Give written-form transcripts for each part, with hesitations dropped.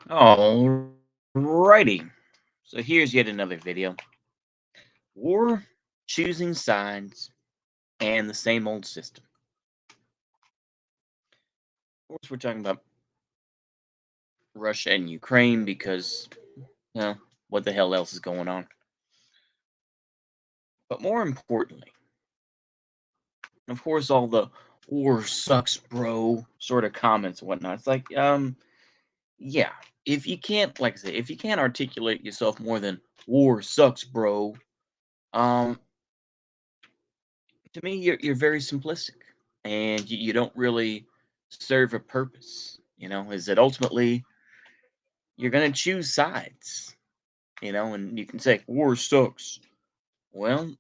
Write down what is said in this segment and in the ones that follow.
Alrighty. So here's yet another video. War, choosing sides, and the same old system. Of course, we're talking about Russia and Ukraine because, well, what the hell else is going on? But more importantly, of course, all the war sucks, bro, sort of comments and whatnot. It's like, yeah, if you can't, like I say, if you can't articulate yourself more than war sucks, bro, um, to me, you're very simplistic, and you don't really serve a purpose. Is that ultimately you're gonna choose sides. And you can say war sucks. Well,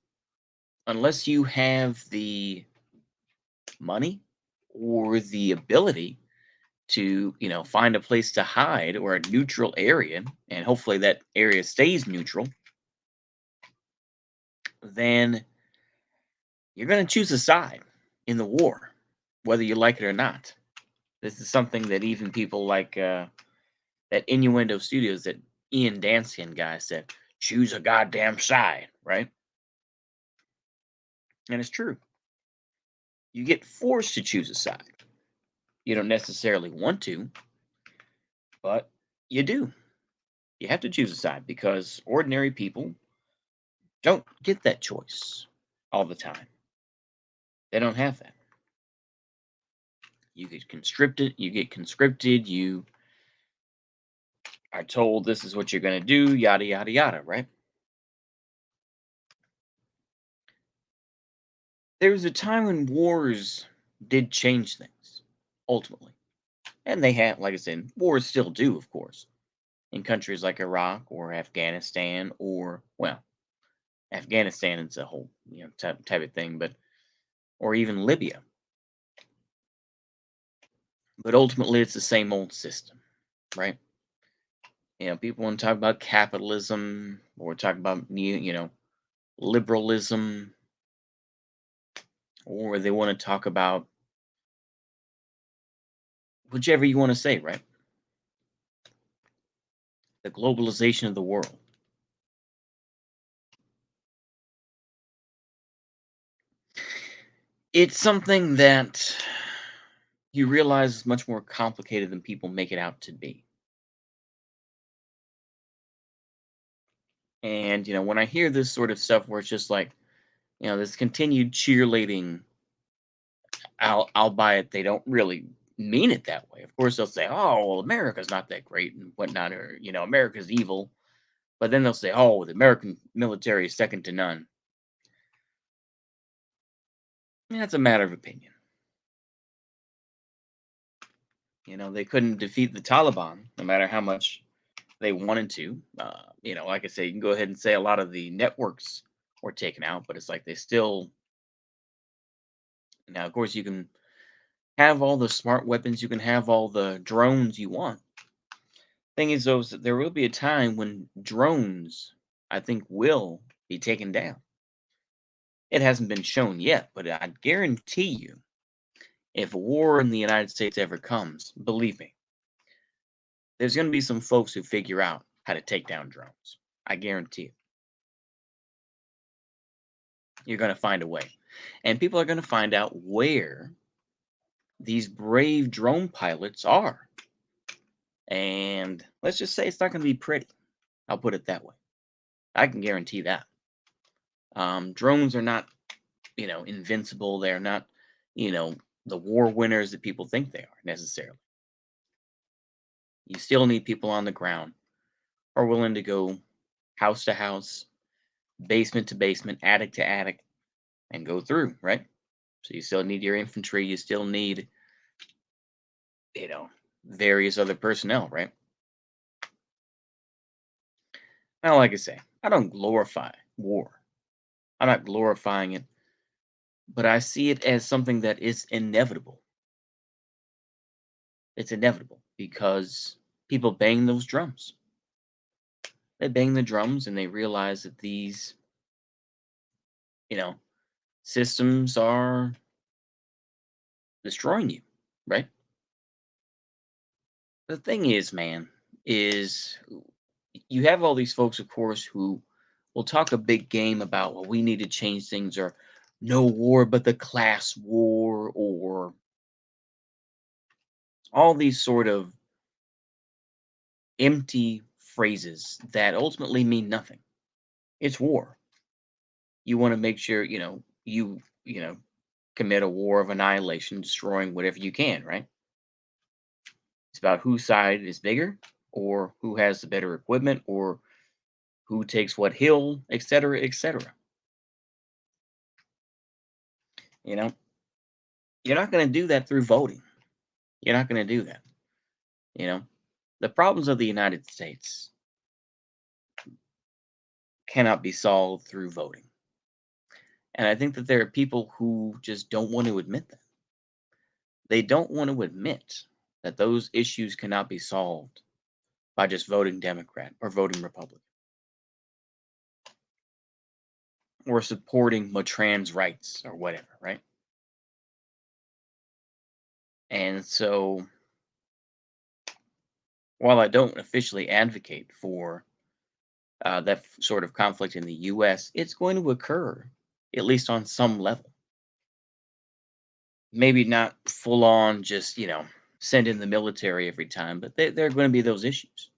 unless you have the money or the ability to, find a place to hide or a neutral area, and hopefully that area stays neutral, then you're gonna choose a side in the war, whether you like it or not. This is something that even people like that Innuendo Studios, that Ian Danskin guy said, choose a goddamn side, right? And it's true. You get forced to choose a side. You don't necessarily want to, but you do. You have to choose a side because ordinary people don't get that choice all the time. They don't have that. You get conscripted, you are told this is what you're going to do, yada, yada, yada, right? There was a time when wars did change things, ultimately. And they have, like I said, wars still do, of course, in countries like Iraq or Afghanistan, or, well, Afghanistan is a whole type of thing, but or even Libya. But ultimately, it's the same old system, right? People want to talk about capitalism or talk about liberalism, or they want to talk about whichever you want to say, right? The globalization of the world. It's something that you realize is much more complicated than people make it out to be. And when I hear this sort of stuff where it's just like, this continued cheerleading, albeit they don't really mean it that way. Of course, they'll say, "Oh, well, America's not that great and whatnot," or America's evil. But then they'll say, "Oh, the American military is second to none." Yeah, it's a matter of opinion. They couldn't defeat the Taliban, no matter how much they wanted to. Like I say, you can go ahead and say a lot of the networks were taken out, but it's like they still. Now, of course, you can have all the smart weapons, you can have all the drones you want. Thing is, though, is that there will be a time when drones, I think, will be taken down. It hasn't been shown yet, but I guarantee you, if war in the United States ever comes, believe me, there's going to be some folks who figure out how to take down drones. I guarantee it. You're going to find a way. And people are going to find out where these brave drone pilots are. And let's just say it's not going to be pretty. I'll put it that way. I can guarantee that. Drones are not, invincible. They're not, you know, the war winners that people think they are necessarily. You still need people on the ground who are willing to go house to house, basement to basement, attic to attic, and go through, right? So you still need your infantry. You still need, you know, various other personnel, right? Now, like I say, I don't glorify war. I'm not glorifying it, but I see it as something that is inevitable. It's inevitable because people bang those drums. They bang the drums and they realize that these, you know, systems are destroying you, right? The thing is, man, is you have all these folks, of course, who will talk a big game about, well, we need to change things, or no war but the class war, or all these sort of empty phrases that ultimately mean nothing. It's war. You want to make sure, you commit a war of annihilation, destroying whatever you can, right? It's about whose side is bigger, or who has the better equipment, or who takes what hill, etc., etc. You know, you're not going to do that through voting. You're not going to do that. You know, the problems of the United States cannot be solved through voting. And I think that there are people who just don't want to admit that. They don't want to admit that those issues cannot be solved by just voting Democrat or voting Republican or supporting trans rights or whatever, right? And so, while I don't officially advocate for sort of conflict in the U.S., it's going to occur, at least on some level. Maybe not full on, just, send in the military every time, but there are going to be those issues.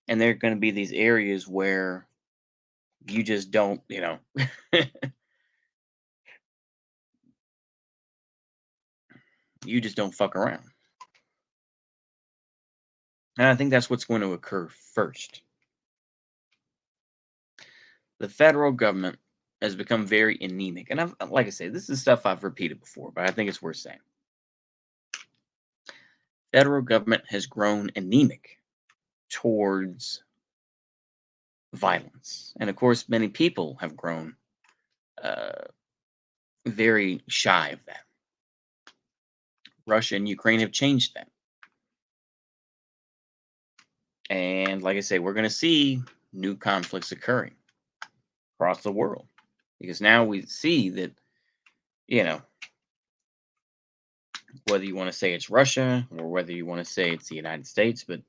And there are going to be these areas where you just don't, you just don't fuck around. And I think that's what's going to occur first. The federal government has become very anemic. And like I say, this is stuff I've repeated before, but I think it's worth saying. Federal government has grown anemic towards violence. And of course, many people have grown uh, very shy of that. Russia and Ukraine have changed that. And like I say, we're going to see new conflicts occurring across the world, because now we see that, you know, whether you want to say it's Russia or whether you want to say it's the United States, but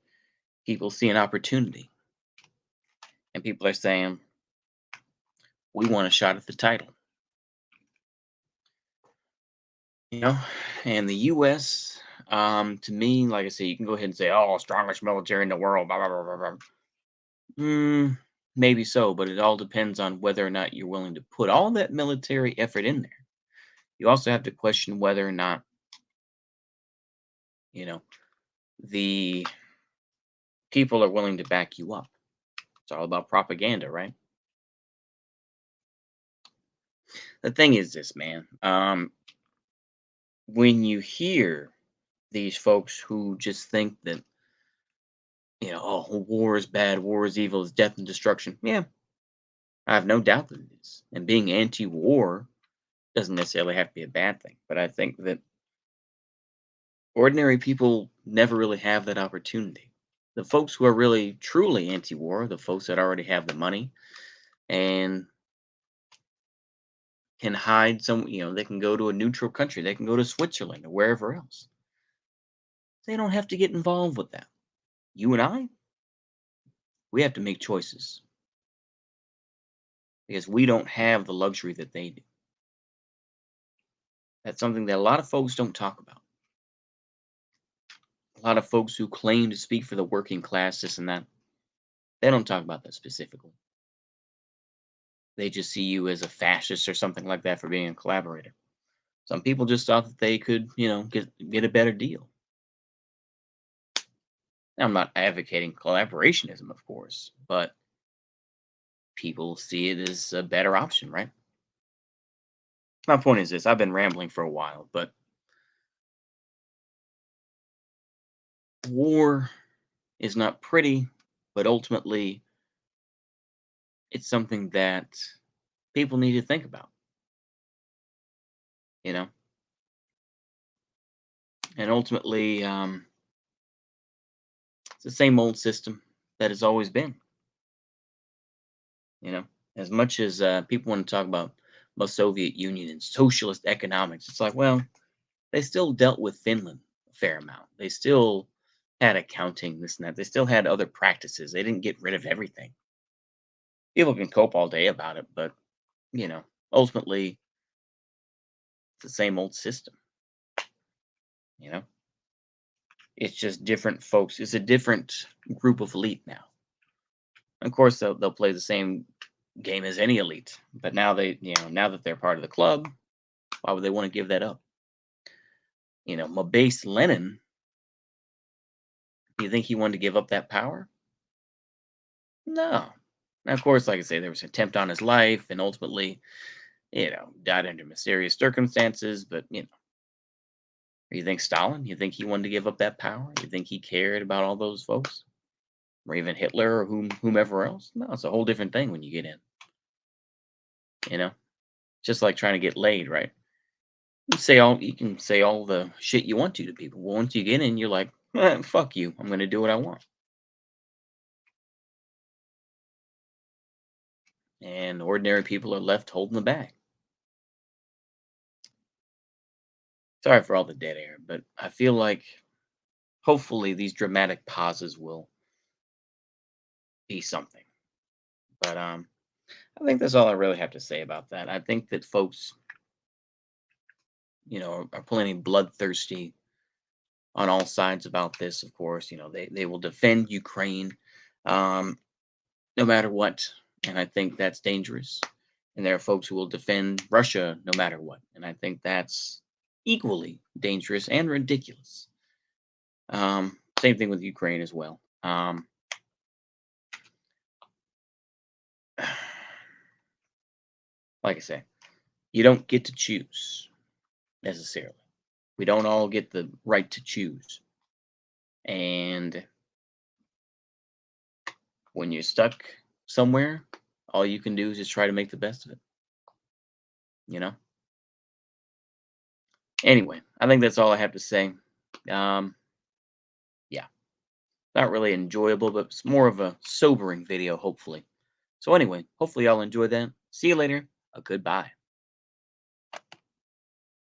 people see an opportunity and people are saying, we want a shot at the title. You know, and the U.S., to me, like I say, you can go ahead and say, oh, strongest military in the world, blah, blah, blah, blah, blah. Maybe so, but it all depends on whether or not you're willing to put all that military effort in there. You also have to question whether or not, you know, the people are willing to back you up. It's all about propaganda, right? The thing is this, man. When you hear these folks who just think that, oh, war is bad, war is evil, it's death and destruction. Yeah, I have no doubt that it is. And being anti-war doesn't necessarily have to be a bad thing. But I think that ordinary people never really have that opportunity. The folks who are really truly anti-war, the folks that already have the money and can hide they can go to a neutral country, they can go to Switzerland or wherever else. They don't have to get involved with that. You and I, we have to make choices because we don't have the luxury that they do. That's something that a lot of folks don't talk about. A lot of folks who claim to speak for the working class, this and that, they don't talk about that specifically. They just see you as a fascist or something like that for being a collaborator. Some people just thought that they could, get a better deal. Now, I'm not advocating collaborationism, of course, but people see it as a better option, right? My point is this: I've been rambling for a while, but war is not pretty, but ultimately, it's something that people need to think about, you know? And ultimately, it's the same old system that has always been, you know? As much as people want to talk about the Soviet Union and socialist economics, it's like, well, they still dealt with Finland a fair amount. They still had accounting, this and that. They still had other practices. They didn't get rid of everything. People can cope all day about it, but you know, ultimately, it's the same old system. You know, it's just different folks. It's a different group of elite now. Of course, they'll play the same game as any elite, but now now that they're part of the club, why would they want to give that up? Mabeis Lenin. You think he wanted to give up that power? No. Now, of course, like I say, there was an attempt on his life, and ultimately, died under mysterious circumstances. But you think Stalin? You think he wanted to give up that power? You think he cared about all those folks, or even Hitler, or whomever else? No, it's a whole different thing when you get in. You know, just like trying to get laid, right? You can say all the shit you want to people. Well, once you get in, you're like, fuck you. I'm gonna do what I want. And ordinary people are left holding the bag. Sorry for all the dead air, but I feel like hopefully these dramatic pauses will be something. But I think that's all I really have to say about that. I think that folks, are plenty bloodthirsty on all sides about this. Of course, they will defend Ukraine, um, no matter what, and I think that's dangerous. And there are folks who will defend Russia no matter what, and I think that's equally dangerous and ridiculous. Same thing with Ukraine as well. Like I say, you don't get to choose necessarily. We don't all get the right to choose. And when you're stuck somewhere, all you can do is just try to make the best of it, you know? Anyway, I think that's all I have to say. Um, yeah, not really enjoyable, but it's more of a sobering video, hopefully. So, anyway, hopefully, y'all enjoy that. See you later. A goodbye.